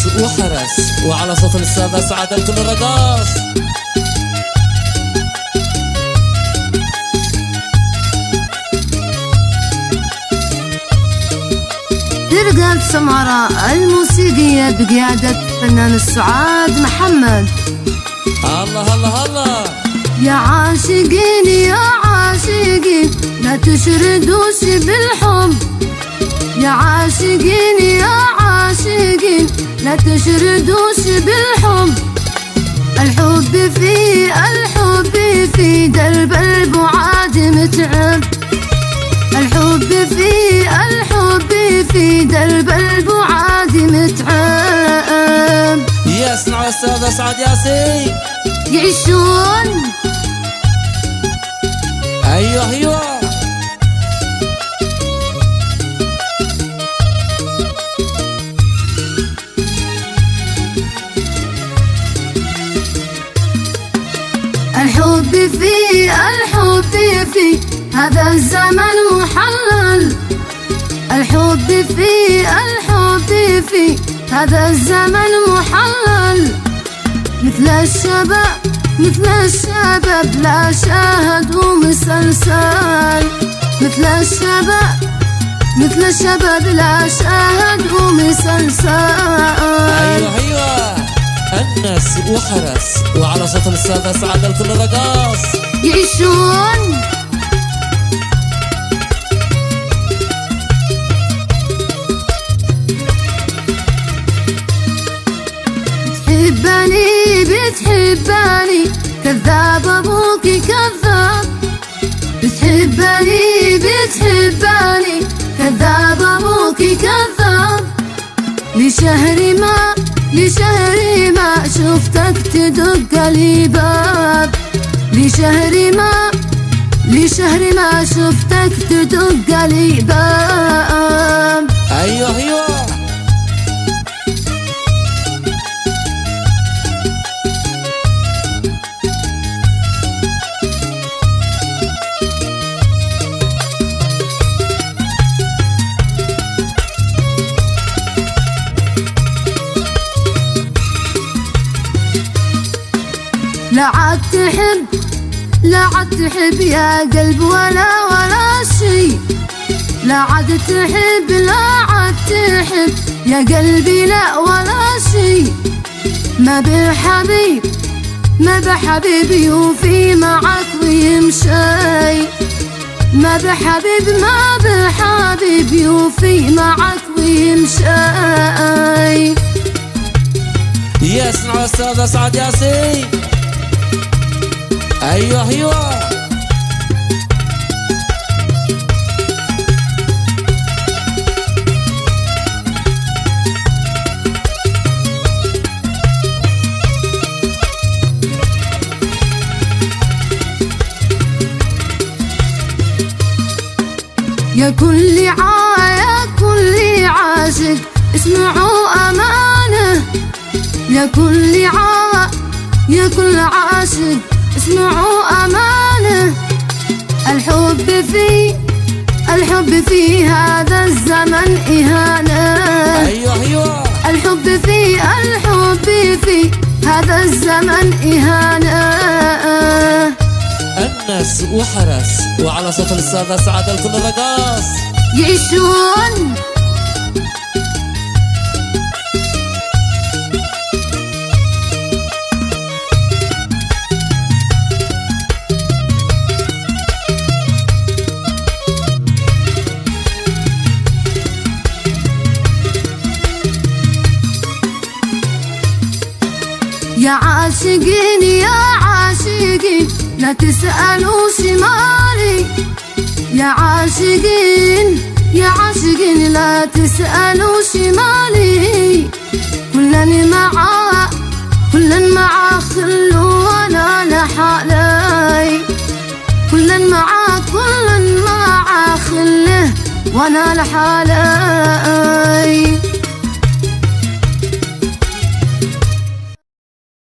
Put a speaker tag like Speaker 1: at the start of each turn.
Speaker 1: الناس وحرس وعلى صوت السادة سعد الكل رقاص.
Speaker 2: فرقة سمراء الموسيقية بقيادة فنان السعاد محمد.
Speaker 1: الله الله الله
Speaker 2: يا عاشقين يا عاشقين لا تشردوش بالحب، يا عاشقين يا عاشقين لا تشردوش بالحب. الحب في درب البعاد متعب، الحب في درب البعاد متعب.
Speaker 1: يسمع السادة سعد ياسين
Speaker 2: يعيشون
Speaker 1: ايوه ايوه.
Speaker 2: الحب في هذا الزمن محلل، الحب في هذا الزمن محلل. مثل الشباب لا شاهدوا مسلسل، مثل الشباب لا شاهدوا مسلسل.
Speaker 1: ايوه ايوه الناس وحرس وعلى صوت السادة سعد الكل رقاص.
Speaker 2: يعيشون بتحبني كذاب أبوك كذاب، بتحبني كذاب أبوك كذاب. لشهر ما شفتك تدق لي باب، لشهر ما شفتك تدق لي باب.
Speaker 1: ايوه ايوه
Speaker 2: لا عاد تحب يا قلب ولا شي، لا عاد تحب يا قلبي لا ولا شي. ما بحبيب يوفي معك ويمشي، ما بحبيب يوفي معك ويمشي.
Speaker 1: يسمع السادة سعد ياسين ايوه ايوه.
Speaker 2: يا كل عاشق اسمعوا أمانة، يا كل عاشق اسمعوا أمانة. الحب في هذا الزمن إهانة،
Speaker 1: ايوه ايوه.
Speaker 2: الحب في هذا الزمن إهانة.
Speaker 1: الناس وحرس وعلى صوت السادة سعد الكل رقاص.
Speaker 2: يعيشون يا عاشقين لا تسألوا شمالي، يا عاشقين لا تسألوا شمالي. كلن معا خلو وانا لحالي، كلن معا خله وانا لحالي.